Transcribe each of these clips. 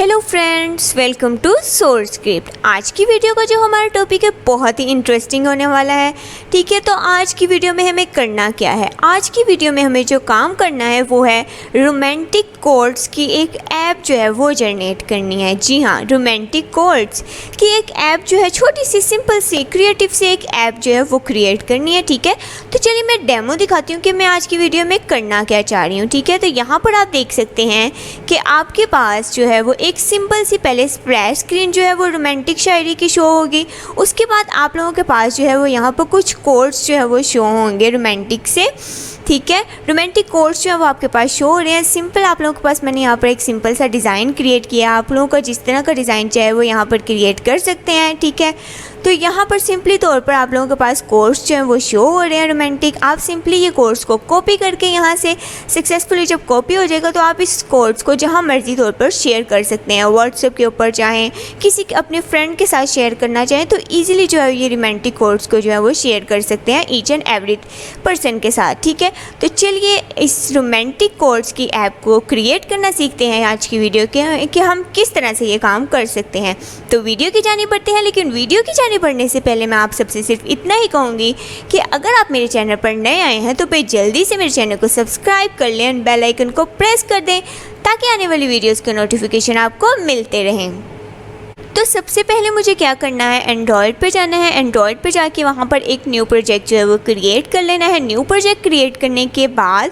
Hello friends, welcome to Source Script. आज की video का जो हमारा टॉपिक है बहुत ही इंटरेस्टिंग होने वाला है। ठीक है, तो आज की वीडियो में हमें करना क्या है, आज की वीडियो में हमें जो काम करना है वो है रोमांटिक कोर्ड्स की एक ऐप जो है वो जनरेट करनी है। जी हाँ, रोमांटिक कोर्ड्स की एक ऐप जो है, छोटी सी सिंपल सी क्रिएटिव सी एक ऐप जो है वो क्रिएट करनी है। ठीक है, तो चलिए मैं डेमो दिखाती हूँ कि मैं आज की वीडियो में करना क्या चाह रही हूँ। ठीक है, तो यहाँ पर आप देख सकते हैं कि आपके पास जो है वो एक सिंपल सी पहले स्प्लैश स्क्रीन जो है वो रोमांटिक शायरी की शो होगी। उसके बाद आप लोगों के पास जो है वो यहाँ पर कुछ कोर्ड्स जो है वो शो होंगे रोमांटिक से। ठीक है, रोमांटिक कोर्ड्स जो है वो आपके पास शो हो रहे हैं। सिंपल आप लोगों के पास मैंने यहाँ पर एक सिंपल सा डिज़ाइन क्रिएट किया। आप लोगों का जिस तरह का डिज़ाइन चाहे वो यहाँ पर क्रिएट कर सकते हैं। ठीक है, तो यहाँ पर सिंपली तौर पर आप लोगों के पास कोर्स जो है वो शो हो रहे हैं रोमांटिक। आप सिंपली ये कोर्स को कॉपी करके यहाँ से सक्सेसफुली जब कॉपी हो जाएगा तो आप इस कोर्स को जहाँ मर्जी तौर पर शेयर कर सकते हैं। व्हाट्सएप के ऊपर चाहें, किसी अपने फ्रेंड के साथ शेयर करना चाहें तो ईजिली जो है ये रोमांटिक कोर्स को जो है वो शेयर कर सकते हैं ईच एंड एवरी पर्सन के साथ। ठीक है, तो चलिए इस रोमांटिक कोर्स की ऐप को क्रिएट करना सीखते हैं आज की वीडियो के कि हम किस तरह से ये काम कर सकते हैं। तो वीडियो की जानी बढ़ते हैं, लेकिन वीडियो की बढ़ने से पहले मैं आप सबसे सिर्फ इतना ही कहूँगी कि अगर आप मेरे चैनल पर नए आए हैं तो फिर जल्दी से मेरे चैनल को सब्सक्राइब कर लें और बेल आइकन को प्रेस कर दें ताकि आने वाली वीडियोस के नोटिफिकेशन आपको मिलते रहें। तो सबसे पहले मुझे क्या करना है, एंड्रॉयड पे जाना है। एंड्रॉयड पे जाके वहाँ पर एक न्यू प्रोजेक्ट जो है वो क्रिएट कर लेना है। न्यू प्रोजेक्ट क्रिएट करने के बाद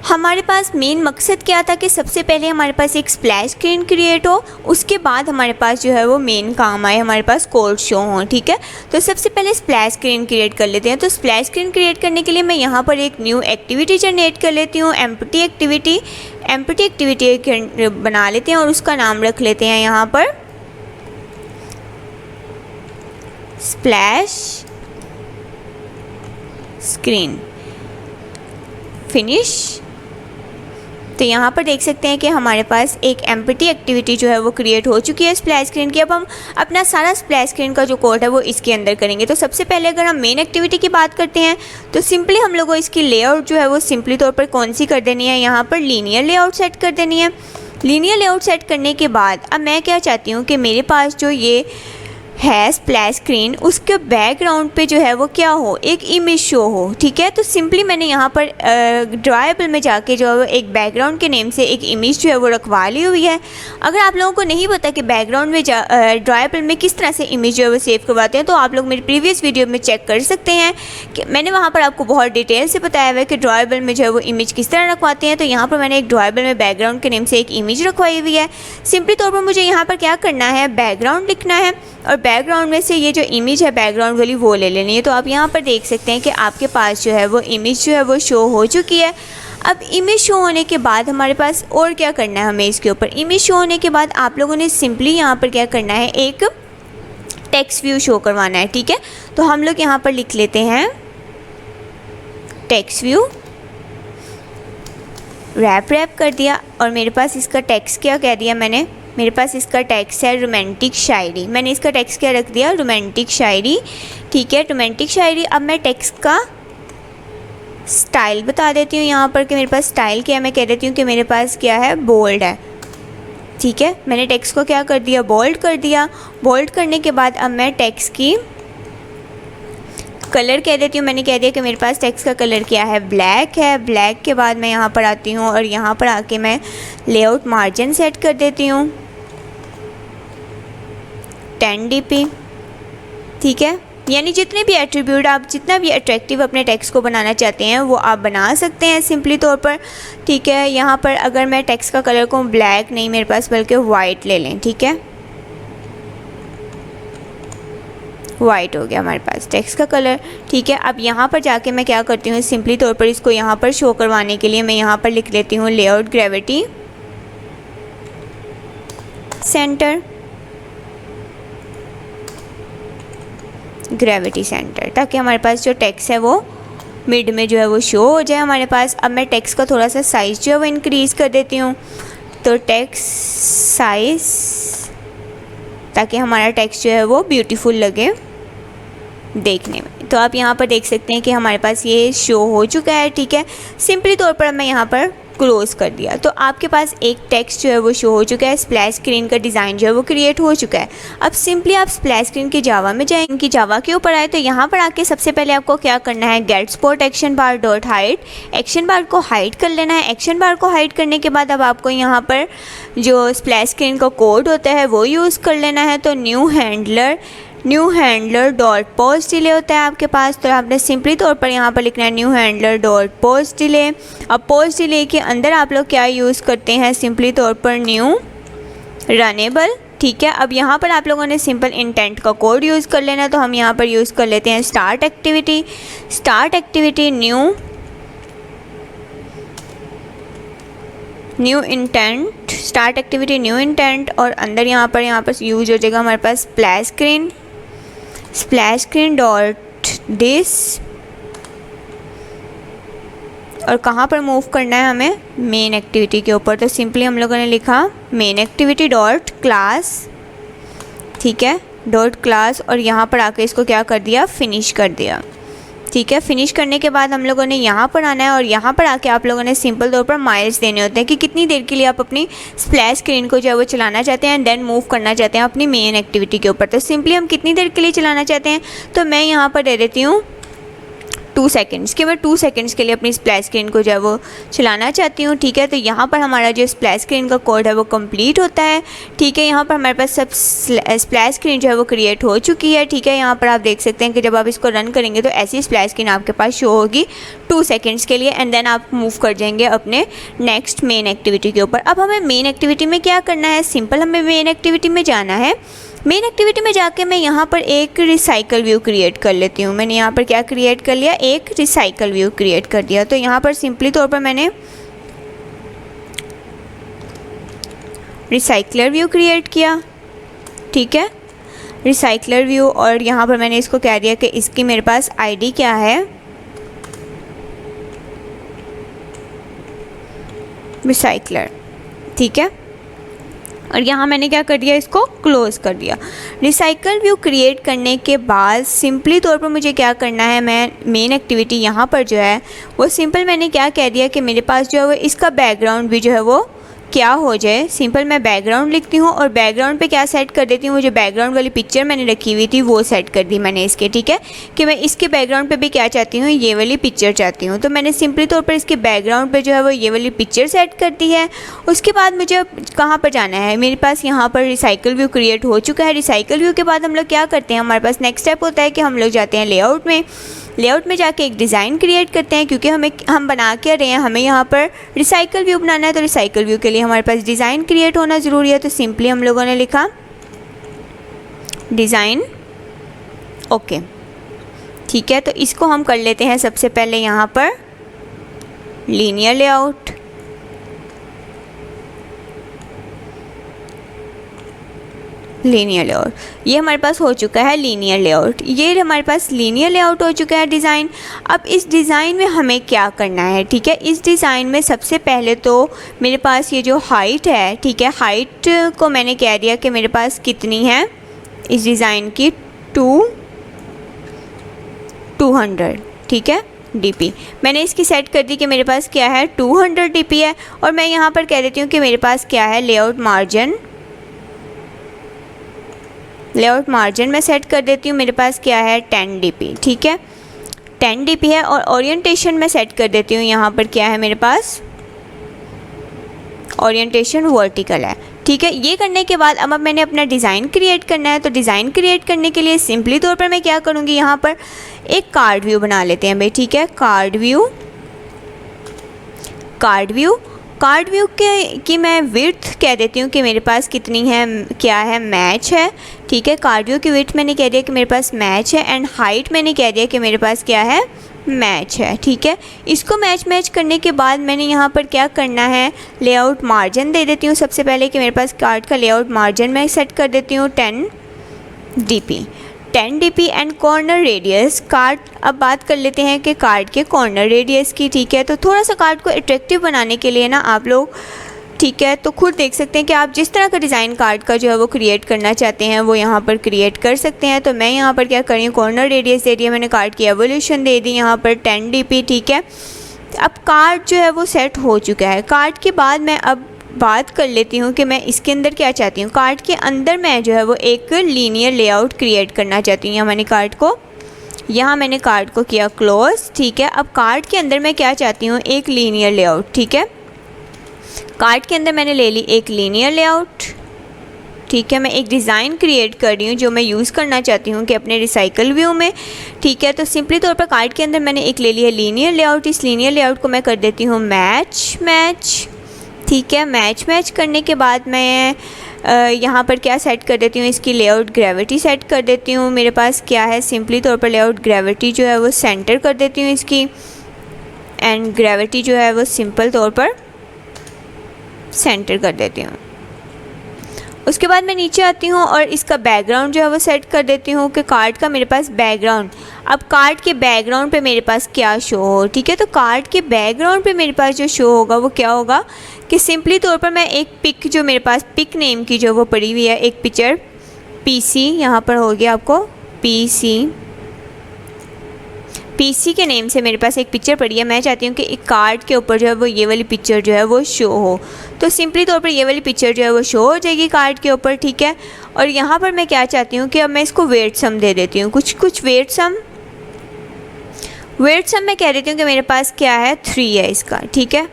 हमारे पास मेन मकसद क्या था कि सबसे पहले हमारे पास एक स्प्लैश स्क्रीन क्रिएट हो, उसके बाद हमारे पास जो है वो मेन काम आए, हमारे पास कोड शो हो। ठीक है, तो सबसे पहले स्प्लैश स्क्रीन क्रिएट कर लेते हैं। तो स्प्लैश स्क्रीन क्रिएट करने के लिए मैं यहाँ पर एक न्यू एक्टिविटी जनरेट कर लेती हूँ। एम्प्टी एक्टिविटी बना लेते हैं और उसका नाम रख लेते हैं यहाँ पर स्प्लैश स्क्रीन फिनिश। तो यहाँ पर देख सकते हैं कि हमारे पास एक एम्प्टी एक्टिविटी जो है वो क्रिएट हो चुकी है स्प्लैश स्क्रीन की। अब हम अपना सारा स्प्लैश स्क्रीन का जो कोड है वो इसके अंदर करेंगे। तो सबसे पहले अगर हम मेन एक्टिविटी की बात करते हैं तो सिंपली हम लोगों को इसकी लेआउट जो है वो सिंपली तौर पर कौन सी कर देनी है, यहाँ पर लीनियर लेआउट सेट कर देनी है। लीनियर लेआउट सेट करने के बाद अब मैं क्या चाहती हूँ कि मेरे पास जो ये है स्प्लैश स्क्रीन, उसके बैकग्राउंड पे जो है वो क्या हो, एक इमेज शो हो। ठीक है, तो सिंपली मैंने यहाँ पर ड्राइबल में जाके जो है वो एक बैकग्राउंड के नेम से एक इमेज जो है वो रखवा ली हुई है। अगर आप लोगों को नहीं पता कि बैकग्राउंड में ड्राइबल में किस तरह से इमेज जो है वो सेव करवाते हैं तो आप लोग मेरी प्रीवियस वीडियो में चेक कर सकते हैं कि मैंने वहाँ पर आपको बहुत डिटेल से बताया हुआ है कि ड्राइबल में जो है वो इमेज किस तरह रखवाते हैं। तो यहाँ पर मैंने एक ड्राइबल में बैकग्राउंड के नेम से एक इमेज रखवाई हुई है। सिंपली तौर पर मुझे यहाँ पर क्या करना है, बैकग्राउंड लिखना है और बैकग्राउंड में से ये जो इमेज है बैकग्राउंड वाली वो ले लेनी है। तो आप यहाँ पर देख सकते हैं कि आपके पास जो है वो इमेज जो है वो शो हो चुकी है। अब इमेज शो होने के बाद हमारे पास और क्या करना है, हमें इसके ऊपर इमेज शो होने के बाद आप लोगों ने सिंपली यहाँ पर क्या करना है, एक टेक्स्ट व्यू शो करवाना है। ठीक है, तो हम लोग यहाँ पर लिख लेते हैं टेक्स्ट व्यू, रैप कर दिया और मेरे पास इसका टेक्स्ट क्या कह दिया मैंने, मेरे पास इसका टेक्स्ट है रोमांटिक शायरी। मैंने इसका टेक्स्ट क्या रख दिया, रोमांटिक शायरी। ठीक है, रोमांटिक शायरी। अब मैं टेक्स्ट का स्टाइल बता देती हूँ यहाँ पर कि मेरे पास स्टाइल क्या है। मैं कह देती हूँ कि मेरे पास क्या है, बोल्ड है। ठीक है, मैंने टेक्स्ट को क्या कर दिया, बोल्ड कर दिया। बोल्ड करने के बाद अब मैं टेक्स्ट की कलर कह देती हूँ। मैंने कह दिया कि मेरे पास टेक्स्ट का कलर क्या है, ब्लैक है। ब्लैक के बाद मैं यहाँ पर आती हूँ और यहाँ पर आके मैं लेआउट मार्जिन सेट कर देती हूँ 10 dp। ठीक है, यानी जितने भी एट्रीब्यूट आप जितना भी अट्रैक्टिव अपने टेक्स्ट को बनाना चाहते हैं वो आप बना सकते हैं सिंपली तौर पर। ठीक है, यहाँ पर अगर मैं टेक्स्ट का कलर को ब्लैक नहीं मेरे पास बल्कि वाइट ले लें। ठीक है, वाइट हो गया हमारे पास टेक्स्ट का कलर। ठीक है, अब यहाँ पर जाके मैं क्या करती हूँ, सिंपली तौर पर इसको यहाँ पर शो करवाने के लिए मैं यहाँ पर लिख लेती हूँ layout gravity centre, gravity centre, ताकि हमारे पास जो टेक्स्ट है वो मिड में जो है वो शो हो जाए हमारे पास। अब मैं टेक्स्ट का थोड़ा सा साइज़ जो है वो इंक्रीज़ कर देती हूँ, तो टेक्स्ट साइज़, ताकि हमारा टेक्स्ट जो है वो ब्यूटीफुल लगे देखने में। तो आप यहाँ पर देख सकते हैं कि हमारे पास ये शो हो चुका है। ठीक है, सिंपली तौर पर मैं यहाँ पर क्लोज कर दिया। तो आपके पास एक टेक्स्ट जो है वो शो हो चुका है, स्प्लैश स्क्रीन का डिज़ाइन जो है वो क्रिएट हो चुका है। अब सिंपली आप स्प्लैश स्क्रीन की जावा में जाएंगे, कि जावा के ऊपर आए तो यहाँ पर आके सबसे पहले आपको क्या करना है, get support action bar dot hide, action bar को हाइड कर लेना है। एक्शन बार को हाइड करने के बाद अब आपको यहाँ पर जो स्प्लैश स्क्रीन का कोड होता है वो यूज़ कर लेना है। तो new handler dot post delay होता है आपके पास, तो आपने सिंपली तौर पर यहाँ पर लिखना है new handler dot post delay. अब पोस्ट डिले के अंदर आप लोग क्या यूज़ करते हैं, सिंपली तौर पर न्यू रनेबल, ठीक है। अब यहाँ पर आप लोगों ने सिंपल इंटेंट का कोड यूज़ कर लेना, तो हम यहाँ पर यूज़ कर लेते हैं start activity new intent, start activity new intent, और अंदर यहाँ पर यूज हो जाएगा हमारे पास स्प्लैश स्क्रीन डॉट दिस, और कहाँ पर मूव करना है हमें, मेन एक्टिविटी के ऊपर। तो सिंपली हम लोगों ने लिखा मेन एक्टिविटी डॉट क्लास, ठीक है, डॉट क्लास, और यहाँ पर आके इसको क्या कर दिया, फिनिश कर दिया, ठीक है। फिनिश करने के बाद हम लोगों ने यहाँ पर आना है, और यहाँ पर आके आप लोगों ने सिंपल तौर पर माइल्स देने होते हैं कि कितनी देर के लिए आप अपनी स्प्लैश स्क्रीन को जो है वो चलाना चाहते हैं, देन मूव करना चाहते हैं अपनी मेन एक्टिविटी के ऊपर। तो सिंपली हम कितनी देर के लिए चलाना चाहते हैं, तो मैं यहाँ पर दे देती हूँ 2 सेकेंड्स कि मैं 2 सेकेंड्स के लिए अपनी स्प्लैश स्क्रीन को जो है वो चलाना चाहती हूँ, ठीक है। तो यहाँ पर हमारा जो स्प्लैश स्क्रीन का कोड है वो कंप्लीट होता है, ठीक है। यहाँ पर हमारे पास सब स्प्लैश स्क्रीन जो है वो क्रिएट हो चुकी है, ठीक है। यहाँ पर आप देख सकते हैं कि जब आप इसको रन करेंगे तो ऐसी स्प्लैश स्क्रीन आपके पास शो होगी 2 सेकेंड्स के लिए, एंड देन आप मूव कर जाएंगे अपने नेक्स्ट मेन एक्टिविटी के ऊपर। अब हमें मेन एक्टिविटी में क्या करना है, सिंपल हमें मेन एक्टिविटी में जाना है। मेन एक्टिविटी में जाके मैं यहाँ पर एक रिसाइकल व्यू क्रिएट कर लेती हूँ। मैंने यहाँ पर क्या क्रिएट कर लिया, एक रिसाइकल व्यू क्रिएट कर दिया। तो यहाँ पर सिंपली तौर पर मैंने रिसाइकलर व्यू क्रिएट किया, ठीक है, रिसाइकलर व्यू, और यहाँ पर मैंने इसको कह दिया कि इसकी मेरे पास आईडी क्या है, रिसाइकलर, ठीक है। और यहाँ मैंने क्या कर दिया, इसको क्लोज़ कर दिया। रिसाइकल व्यू क्रिएट करने के बाद सिंपली तौर पर मुझे क्या करना है, मैं मेन एक्टिविटी यहाँ पर जो है वो सिंपल मैंने क्या कह दिया कि मेरे पास जो है वो इसका बैकग्राउंड भी जो है वो क्या हो जाए। सिंपल मैं बैकग्राउंड लिखती हूँ, और बैकग्राउंड पे क्या सेट कर देती हूँ, वो जो बैकग्राउंड वाली पिक्चर मैंने रखी हुई थी वो सेट कर दी मैंने इसके, ठीक है, कि मैं इसके बैकग्राउंड पे भी क्या चाहती हूँ, ये वाली पिक्चर चाहती हूँ। तो मैंने सिंपली तौर पर इसके बैकग्राउंड पे जो है वो ये वाली पिक्चर सेट कर दी है। उसके बाद मुझे कहाँ पर जाना है, मेरे पास यहाँ पर रिसाइकल व्यू क्रिएट हो चुका है। रिसाइकल व्यू के बाद हम लोग क्या करते हैं, हमारे पास नेक्स्ट स्टेप होता है कि हम लोग जाते हैं लेआउट में जाके एक डिज़ाइन क्रिएट करते हैं, क्योंकि हम बना क्या रहे हैं, हमें यहाँ पर रिसाइकल व्यू बनाना है। तो रिसाइकल व्यू के लिए हमारे पास डिज़ाइन क्रिएट होना ज़रूरी है। तो सिंपली हम लोगों ने लिखा डिज़ाइन, ओके, ठीक है। तो इसको हम कर लेते हैं सबसे पहले यहाँ पर लीनियर लेआउट, ये हमारे पास हो चुका है लीनियर लेआउट। ये हमारे पास लीनियर लेआउट हो चुका है डिज़ाइन। अब इस डिज़ाइन में हमें क्या करना है, ठीक है। इस डिज़ाइन में सबसे पहले तो मेरे पास ये जो हाइट है, ठीक है, हाइट को मैंने कह दिया कि मेरे पास कितनी है इस डिज़ाइन की 200, ठीक है, डीपी मैंने इसकी सेट कर दी कि मेरे पास क्या है 200 डीपी है। और मैं यहाँ पर कह देती हूँ कि मेरे पास क्या है लेआउट मार्जिन मैं सेट कर देती हूँ, मेरे पास क्या है 10 dp, ठीक है, 10 dp है। और ओरिएंटेशन मैं सेट कर देती हूँ, यहाँ पर क्या है मेरे पास ओरिएंटेशन वर्टिकल है, ठीक है। ये करने के बाद अब मैंने अपना डिज़ाइन क्रिएट करना है। तो डिज़ाइन क्रिएट करने के लिए सिंपली तौर पर मैं क्या करूँगी, यहाँ पर एक कार्ड व्यू बना लेते हैं भाई, ठीक है। कार्ड व्यू की मैं विड्थ कह देती हूँ कि मेरे पास कितनी है, क्या है, मैच है, ठीक है। कार्ड व्यू की विड्थ मैंने कह दिया कि मेरे पास मैच है, एंड हाइट मैंने कह दिया कि मेरे पास क्या है, मैच है, ठीक है। इसको मैच करने के बाद मैंने यहाँ पर क्या करना है, लेआउट मार्जिन दे देती हूँ सबसे पहले कि मेरे पास कार्ड का लेआउट मार्जिन मैं सेट कर देती हूँ 10 dp and corner radius. Card, अब बात कर लेते हैं कि कार्ड के कॉर्नर रेडियस की, ठीक है। तो थोड़ा सा कार्ड को अट्रैक्टिव बनाने के लिए ना आप लोग, ठीक है, तो खुद देख सकते हैं कि आप जिस तरह का डिज़ाइन कार्ड का जो है वो क्रिएट करना चाहते हैं वो यहाँ पर क्रिएट कर सकते हैं। तो मैं यहाँ पर क्या कर रही हूँ, कॉर्नर रेडियस दे दिया मैंने, कार्ड की एवोल्यूशन दे दी यहाँ पर 10 dp, ठीक है, अब कार्ड जो है वो सेट हो चुका है। कार्ड के बाद मैं अब बात कर लेती हूँ कि मैं इसके अंदर क्या चाहती हूँ। कार्ड के अंदर मैं जो है वो एक लीनियर लेआउट क्रिएट करना चाहती हूँ। यहाँ मैंने कार्ड को किया क्लोज, ठीक है। अब कार्ड के अंदर मैं क्या चाहती हूँ, एक लीनियर लेआउट, ठीक है। कार्ड के अंदर मैंने ले ली एक लीनियर लेआउट, ठीक है। मैं एक डिज़ाइन क्रिएट कर रही हूँ जो मैं यूज़ करना चाहती हूँ कि अपने रिसाइकल व्यू में, ठीक है। तो सिंपली तौर पर कार्ड के अंदर मैंने एक ले लिया लीनियर लेआउट। इस लीनियर लेआउट को मैं कर देती हूँ मैच, ठीक है। मैच करने के बाद मैं यहाँ पर क्या सेट कर देती हूँ, इसकी लेआउट ग्रेविटी सेट कर देती हूँ। मेरे पास क्या है, सिंपली तौर पर लेआउट ग्रेविटी जो है वो सेंटर कर देती हूँ इसकी, एंड ग्रेविटी जो है वो सिंपल तौर पर सेंटर कर देती हूँ। उसके बाद मैं नीचे आती हूँ और इसका बैकग्राउंड जो है वो सेट कर देती हूँ कि कार्ड का मेरे पास बैकग्राउंड, अब कार्ड के बैकग्राउंड पे मेरे पास क्या शो हो, ठीक है। तो कार्ड के बैकग्राउंड पे मेरे पास जो शो होगा वो क्या होगा कि सिंपली तौर पर मैं एक पिक, जो मेरे पास पिक नेम की जो वो पड़ी हुई है, एक पिक्चर पीसी, यहाँ पर हो गया आपको पीसी के नेम से मेरे पास एक पिक्चर पड़ी है। मैं चाहती हूँ कि एक कार्ड के ऊपर जो है वो ये वाली पिक्चर जो है वो शो हो। तो सिंपली तौर पर ये वाली पिक्चर जो है वो शो हो जाएगी कार्ड के ऊपर, ठीक है। और यहाँ पर मैं क्या चाहती हूँ कि अब मैं इसको वेट सम दे देती हूँ, कुछ वेट सम मैं कह देती हूँ कि मेरे पास क्या है 3 है इसका, ठीक है।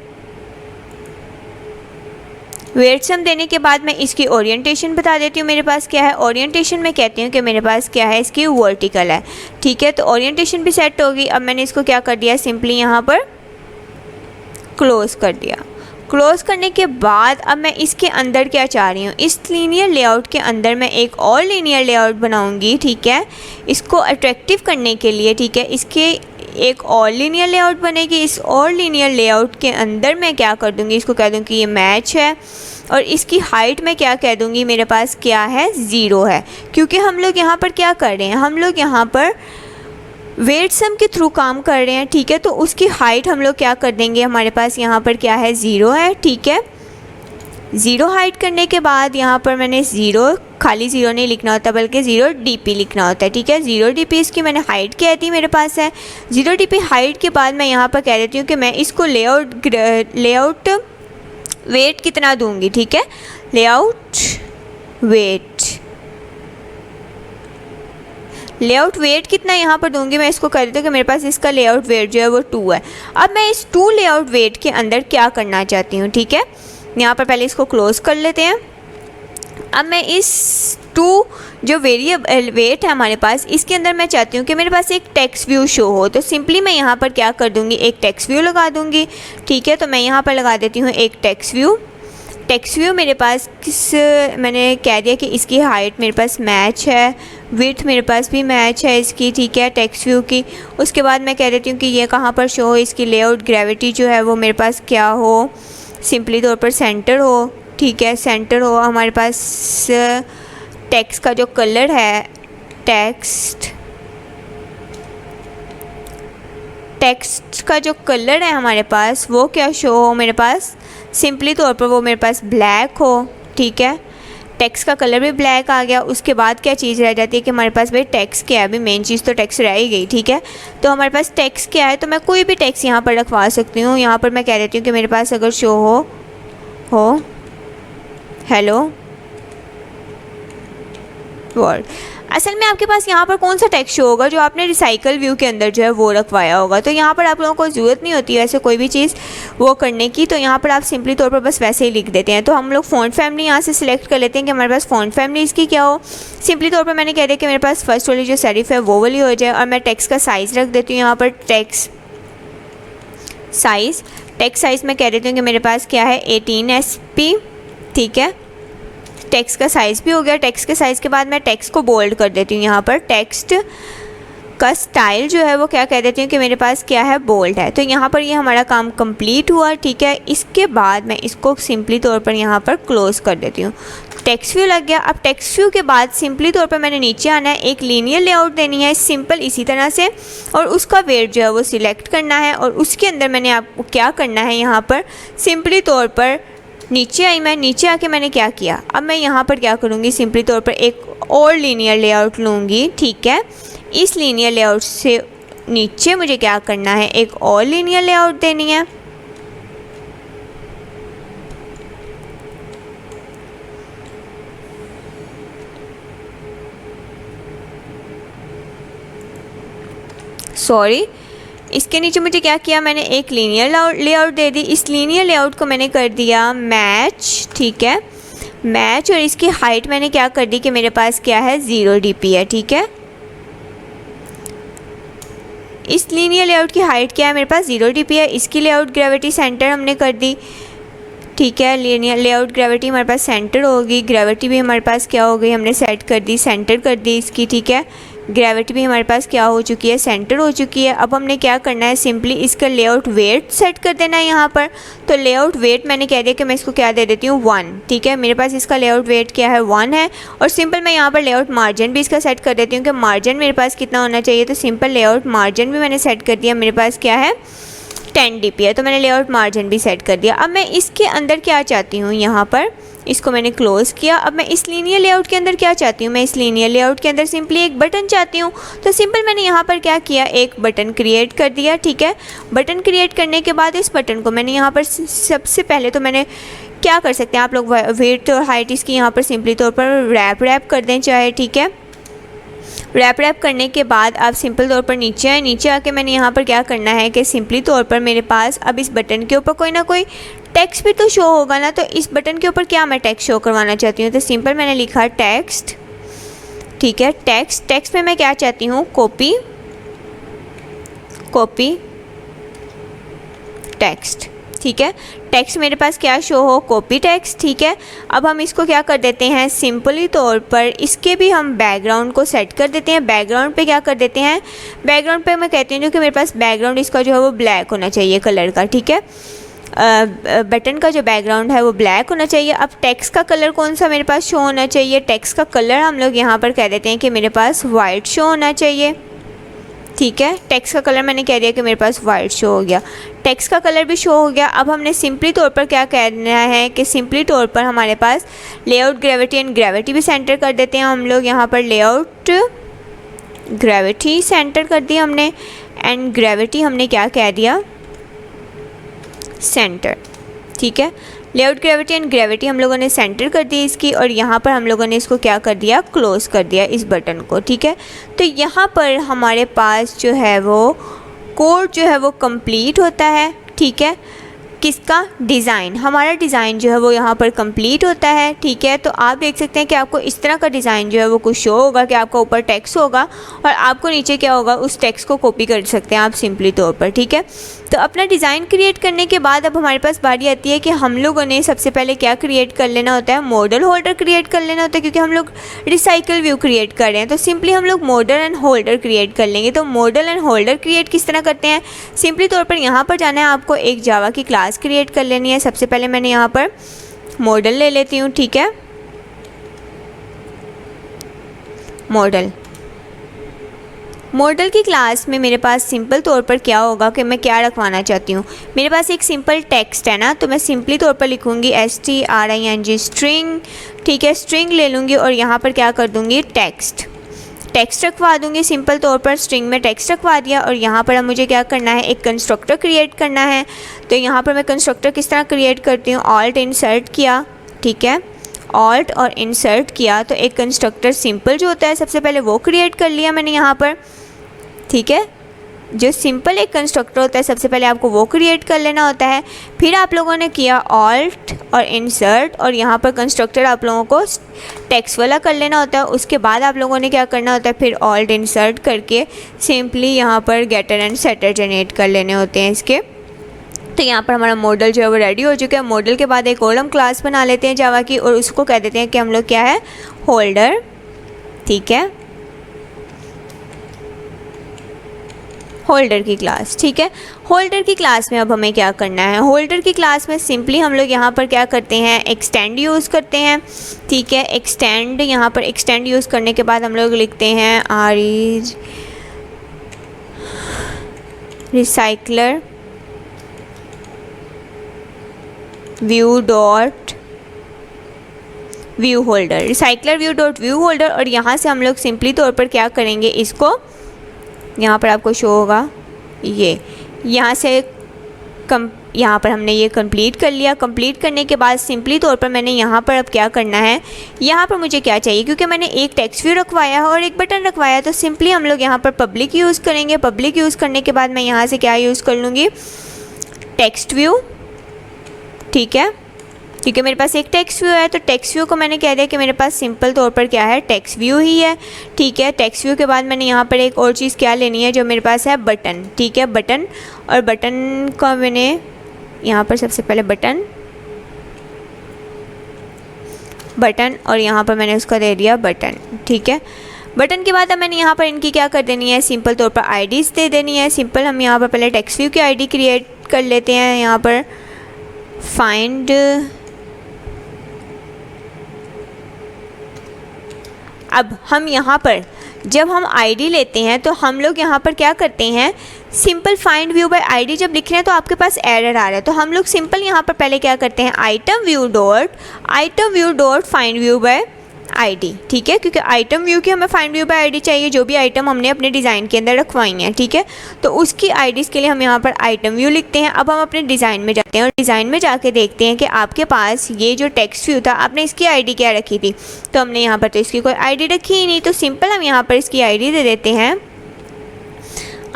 वेट सम देने के बाद मैं इसकी ओरिएंटेशन बता देती हूँ। मेरे पास क्या है, ओरिएंटेशन में कहती हूँ कि मेरे पास क्या है, इसकी वर्टिकल है, ठीक है। तो ओरिएंटेशन भी सेट होगी। अब मैंने इसको क्या कर दिया, सिंपली यहाँ पर क्लोज कर दिया। क्लोज करने के बाद अब मैं इसके अंदर क्या चाह रही हूँ, इस लीनियर लेआउट के अंदर मैं एक और लीनियर लेआउट बनाऊँगी, ठीक है, इसको अट्रैक्टिव करने के लिए, ठीक है। इसके एक और लीनियर लेआउट बनेगी। इस और लीनियर लेआउट के अंदर मैं क्या कर दूँगी, इसको कह दूँगी ये मैच है, और इसकी हाइट मैं क्या कह दूँगी, मेरे पास क्या है 0 है, क्योंकि हम लोग यहाँ पर क्या कर रहे हैं, हम लोग यहाँ पर वेट सम के थ्रू काम कर रहे हैं, ठीक है। तो उसकी हाइट हम लोग क्या कर देंगे, हमारे पास यहाँ पर क्या है 0 है, ठीक है। 0 हाइट करने के बाद यहाँ पर मैंने 0 खाली 0 नहीं लिखना होता बल्कि 0 DP लिखना होता है, ठीक है। 0 DP इसकी मैंने हाइट कह दी, मेरे पास है 0 DP हाइट के बाद मैं यहाँ पर कह देती हूँ कि मैं इसको लेआउट वेट कितना दूँगी, ठीक है। लेआउट वेट कितना यहाँ पर दूंगी, मैं इसको कर देती हूँ कि मेरे पास इसका लेआउट वेट जो है वो 2 है। अब मैं इस 2 लेआउट वेट के अंदर क्या करना चाहती हूँ, ठीक है। यहाँ पर पहले इसको क्लोज कर लेते हैं। अब मैं इस 2 जो वेरिएबल वेट है हमारे पास, इसके अंदर मैं चाहती हूँ कि मेरे पास एक टेक्स्ट व्यू शो हो। तो सिंपली मैं यहाँ पर क्या कर दूँगी, एक टेक्स्ट व्यू लगा दूँगी, ठीक है। तो मैं यहाँ पर लगा देती हूँ एक टेक्स्ट व्यू मेरे पास मैंने कह दिया कि इसकी हाइट मेरे पास मैच है, विड्थ मेरे पास भी मैच है इसकी, ठीक है, टेक्स्ट व्यू की। उसके बाद मैं कह देती हूँ कि ये कहाँ पर शो हो, इसकी लेआउट ग्रेविटी जो है वो मेरे पास क्या हो, सिंपली तौर पर सेंटर हो, ठीक है, सेंटर हो। हमारे पास टेक्स्ट का जो कलर है, टेक्स्ट का जो कलर है हमारे पास वो क्या शो हो, मेरे पास सिंपली तौर पर वो मेरे पास ब्लैक हो, ठीक है। टेक्स्ट का कलर भी ब्लैक आ गया। उसके बाद क्या चीज़ रह जाती है कि हमारे पास भाई टेक्स्ट क्या है, अभी मेन चीज़ तो टेक्स्ट रह ही गई, ठीक है। तो हमारे पास टेक्स्ट क्या है, तो मैं कोई भी टेक्स्ट यहाँ पर रखवा सकती हूँ। यहाँ पर मैं कह देती हूँ कि मेरे पास अगर शो हो हेलो वर्ल्ड। असल में आपके पास यहाँ पर कौन सा टेक्स्ट शो होगा जो आपने रिसाइकल व्यू के अंदर जो है वो रखवाया होगा। तो यहाँ पर आप लोगों को ज़रूरत नहीं होती वैसे कोई भी चीज़ वो करने की, तो यहाँ पर आप सिंपली तौर पर बस वैसे ही लिख देते हैं। तो हम लोग फ़ॉन्ट फैमिली यहाँ से सिलेक्ट कर लेते हैं कि हमारे पास फ़ॉन्ट फैमिली इसकी क्या हो। सिंपली तौर पर मैंने कह दिया कि मेरे पास फर्स्ट वाली जो सेरिफ है वो वाली हो जाए, और मैं टेक्स्ट का साइज़ रख देती हूँ यहाँ पर टेक्स्ट साइज़ में कह देती हूँ कि मेरे पास क्या है 18 SP, ठीक है। टेक्स्ट का साइज़ भी हो गया। टेक्स्ट के साइज़ के बाद मैं टेक्स्ट को बोल्ड कर देती हूँ। यहाँ पर टेक्स्ट का स्टाइल जो है वो क्या कह देती हूँ कि मेरे पास क्या है बोल्ड है। तो यहाँ पर ये हमारा काम कंप्लीट हुआ, ठीक है। इसके बाद मैं इसको सिंपली तौर पर यहाँ पर क्लोज कर देती हूँ। टेक्स्ट व्यू लग गया। अब टेक्स्ट व्यू के बाद सिंपली तौर पर मैंने नीचे आना है, एक लीनियर लेआउट देनी है सिंपल इसी तरह से, और उसका वेट जो है वो सिलेक्ट करना है, और उसके अंदर मैंने आपको क्या करना है, यहाँ पर सिंपली तौर पर नीचे आई मैं, नीचे आके मैंने क्या किया, अब मैं यहाँ पर क्या करूँगी, सिंपली तौर पर एक और लीनियर लेआउट लूँगी, ठीक है। इस लीनियर लेआउट से नीचे मुझे क्या करना है, एक और लीनियर लेआउट देनी है। सॉरी, इसके नीचे मुझे क्या किया, मैंने एक लीनियर लेआउट दे दी। इस लीनियर लेआउट को मैंने कर दिया मैच, ठीक है, मैच। और इसकी हाइट मैंने क्या कर दी कि मेरे पास क्या है, 0 dp है, ठीक है। इस लीनियर लेआउट की हाइट क्या है, मेरे पास 0 dp है। इसकी लेआउट ग्रेविटी सेंटर हमने कर दी, ठीक है। लीनियर लेआउट ग्रेविटी हमारे पास सेंटर होगी, ग्रेविटी भी हमारे पास क्या हो गई, हमने सेट कर दी, सेंटर कर दी इसकी, ठीक है। ग्रेविटी भी हमारे पास क्या हो चुकी है, सेंटर हो चुकी है। अब हमने क्या करना है, सिंपली इसका लेआउट वेट सेट कर देना है यहाँ पर। तो लेआउट वेट मैंने कह दिया कि मैं इसको क्या दे देती हूँ, 1, ठीक है। मेरे पास इसका लेआउट वेट क्या है, 1 है। और सिंपल मैं यहाँ पर लेआउट मार्जिन भी इसका सेट कर देती हूँ कि मार्जिन मेरे पास कितना होना चाहिए। तो सिंपल लेआउट मार्जिन भी मैंने सेट कर दिया, मेरे पास क्या है, 10 dp है। तो मैंने लेआउट मार्जिन भी सेट कर दिया। अब मैं इसके अंदर क्या चाहती हूँ, यहाँ पर इसको मैंने क्लोज़ किया। अब मैं इस लीनियर लेआउट के अंदर क्या चाहती हूँ, मैं इस लीनियर लेआउट के अंदर सिंपली एक बटन चाहती हूँ। तो सिंपल मैंने यहाँ पर क्या किया, एक बटन क्रिएट कर दिया, ठीक है। बटन क्रिएट करने के बाद इस बटन को मैंने यहाँ पर सबसे पहले तो मैंने क्या कर सकते हैं आप लोग, वेट और हाइट इसकी यहाँ पर सिंपली तौर पर रैप कर दें चाहे, ठीक है। रैप करने के बाद आप सिंपल तौर पर नीचे आए, नीचे आके मैंने यहाँ पर क्या करना है कि सिंपली तौर पर मेरे पास अब इस बटन के ऊपर कोई ना कोई टेक्स्ट भी तो शो होगा ना। तो इस बटन के ऊपर क्या मैं टेक्स्ट शो करवाना चाहती हूँ, तो सिंपल मैंने लिखा टेक्स्ट, ठीक है। टेक्स्ट में मैं क्या चाहती हूँ, कॉपी टेक्स्ट, ठीक है। टेक्स्ट मेरे पास क्या शो हो, कॉपी टेक्स्ट, ठीक है। अब हम इसको क्या कर देते हैं, सिंपली तौर पर इसके भी हम बैकग्राउंड को सेट कर देते हैं। बैकग्राउंड पे क्या कर देते हैं, बैकग्राउंड पे मैं कहती हूँ कि मेरे पास बैकग्राउंड इसका जो है वो ब्लैक होना चाहिए कलर का, ठीक है। बटन का जो बैकग्राउंड है वो ब्लैक होना चाहिए। अब टेक्स्ट का कलर कौन सा मेरे पास शो होना चाहिए, टेक्स्ट का कलर हम लोग यहाँ पर कह देते हैं कि मेरे पास वाइट शो होना चाहिए, ठीक है। टेक्स्ट का कलर मैंने कह दिया कि मेरे पास वाइट शो हो गया, टेक्स्ट का कलर भी शो हो गया। अब हमने सिंपली तौर पर क्या कहना है कि सिंपली तौर पर हमारे पास लेआउट ग्रेविटी एंड ग्रेविटी भी सेंटर कर देते हैं हम लोग। यहाँ पर लेआउट ग्रेविटी सेंटर कर दिया हमने एंड ग्रेविटी हमने क्या कह दिया, सेंटर, ठीक है। लेआउट ग्रेविटी एंड ग्रेविटी हम लोगों ने सेंटर कर दी इसकी, और यहाँ पर हम लोगों ने इसको क्या कर दिया, क्लोज कर दिया इस बटन को, ठीक है। तो यहाँ पर हमारे पास जो है वो कोड जो है वो कंप्लीट होता है, ठीक है। किसका, डिज़ाइन, हमारा डिज़ाइन जो है वो यहाँ पर कंप्लीट होता है, ठीक है। तो आप देख सकते हैं कि आपको इस तरह का डिज़ाइन जो है वो कुछ शो होगा कि आपका ऊपर टेक्स्ट होगा और आपको नीचे क्या होगा, उस टेक्स्ट को कॉपी कर सकते हैं आप सिंपली तौर पर, ठीक है। तो अपना डिज़ाइन क्रिएट करने के बाद अब हमारे पास बारी आती है कि हम लोगों ने सबसे पहले क्या क्रिएट कर लेना होता है, मॉडल होल्डर क्रिएट कर लेना होता है, क्योंकि हम लोग रिसाइकल व्यू क्रिएट कर रहे हैं। तो सिंपली हम लोग मॉडल एंड होल्डर क्रिएट कर लेंगे। तो मॉडल एंड होल्डर क्रिएट किस तरह करते हैं, सिंपली तौर पर यहाँ पर जाना है आपको, एक जावा की क्लास क्रिएट कर लेनी है। सबसे पहले मैंने यहाँ पर मॉडल ले लेती हूँ, ठीक है। मॉडल की क्लास में मेरे पास सिंपल तौर पर क्या होगा कि मैं क्या रखवाना चाहती हूँ, मेरे पास एक सिंपल टेक्स्ट है ना, तो मैं सिंपली तौर पर लिखूँगी string स्ट्रिंग, ठीक है। स्ट्रिंग ले लूँगी और यहाँ पर क्या कर दूँगी, टेक्स्ट रखवा दूँगी। सिंपल तौर पर स्ट्रिंग में टेक्स्ट रखवा दिया और यहाँ पर अब मुझे क्या करना है, एक कंस्ट्रक्टर क्रिएट करना है। तो यहाँ पर मैं कंस्ट्रक्टर किस तरह क्रिएट करती हूँ, ऑल्ट इंसर्ट किया, ठीक है, ऑल्ट और इंसर्ट किया। तो एक कंस्ट्रक्टर सिंपल जो होता है सबसे पहले वो क्रिएट कर लिया मैंने यहाँ पर, ठीक है। जो सिंपल एक कंस्ट्रक्टर होता है सबसे पहले आपको वो क्रिएट कर लेना होता है। फिर आप लोगों ने किया ऑल्ट और इंसर्ट और यहाँ पर कंस्ट्रक्टर आप लोगों को टेक्स्ट वाला कर लेना होता है। उसके बाद आप लोगों ने क्या करना होता है, फिर ऑल्ट इंसर्ट करके सिंपली यहाँ पर गेटर एंड सेटर जनरेट कर लेने होते हैं इसके। तो यहाँ पर हमारा मॉडल जो है वो रेडी हो चुका है। मॉडल के बाद एक और हम क्लास बना लेते हैं जावा की और उसको कह देते हैं कि हम लोग क्या है, होल्डर, ठीक है, होल्डर की क्लास, ठीक है। होल्डर की क्लास में अब हमें क्या करना है, होल्डर की क्लास में सिंपली हम लोग यहाँ पर क्या करते हैं, एक्सटेंड यूज़ करते हैं, ठीक है। एक्सटेंड, यहाँ पर एक्सटेंड यूज़ करने के बाद हम लोग लिखते हैं recycler view dot view holder, recycler view dot view holder. और यहाँ से हम लोग सिंपली तौर पर क्या करेंगे, इसको यहाँ पर आपको शो होगा ये। यहाँ से यहाँ पर हमने ये कंप्लीट कर लिया। कंप्लीट करने के बाद सिंपली तौर पर मैंने यहाँ पर अब क्या करना है, यहाँ पर मुझे क्या चाहिए, क्योंकि मैंने एक टेक्स्ट व्यू रखवाया है और एक बटन रखवाया है, तो सिंपली हम लोग यहाँ पर पब्लिक यूज़ करेंगे। पब्लिक यूज़ करने के बाद मैं यहाँ से क्या यूज़ कर लूँगी, टेक्स्ट व्यू। ठीक है, क्योंकि मेरे पास एक टेक्स्ट व्यू है, तो टेक्स्ट व्यू को मैंने कह दिया कि मेरे पास सिंपल तौर पर क्या है, टेक्स्ट व्यू ही है। ठीक है, टेक्स्ट व्यू के बाद मैंने यहाँ पर एक और चीज़ क्या लेनी है, जो मेरे पास है बटन। ठीक है, बटन, और बटन को मैंने यहाँ पर सबसे पहले बटन, और यहाँ पर मैंने उसको दे दिया बटन। ठीक है, बटन के बाद अब मैंने यहाँ पर इनकी क्या कर देनी है, सिंपल तौर पर आईडीज़ दे देनी है। सिंपल हम यहाँ पर पहले टेक्स्ट व्यू की आईडी क्रिएट कर लेते हैं। यहाँ पर फाइंड, अब हम यहाँ पर जब हम आईडी लेते हैं तो हम लोग यहाँ पर क्या करते हैं, simple find view by ID जब लिख रहे हैं तो आपके पास एरर आ रहा है, तो हम लोग सिंपल यहाँ पर पहले क्या करते हैं, item view dot find view by ID. ठीक है, क्योंकि आइटम व्यू की हमें फाइंड व्यू बाय आईडी चाहिए, जो भी आइटम हमने अपने डिज़ाइन के अंदर रखवाई हैं। ठीक है, तो उसकी आईडीज़ के लिए हम यहाँ पर आइटम व्यू लिखते हैं। अब हम अपने डिज़ाइन में जाते हैं और डिज़ाइन में जाके देखते हैं कि आपके पास ये जो टेक्स्ट व्यू था, आपने इसकी आईडी क्या रखी थी, तो हमने यहाँ पर तो इसकी कोई आईडी रखी ही नहीं, तो सिंपल हम यहाँ पर इसकी आईडी दे देते हैं।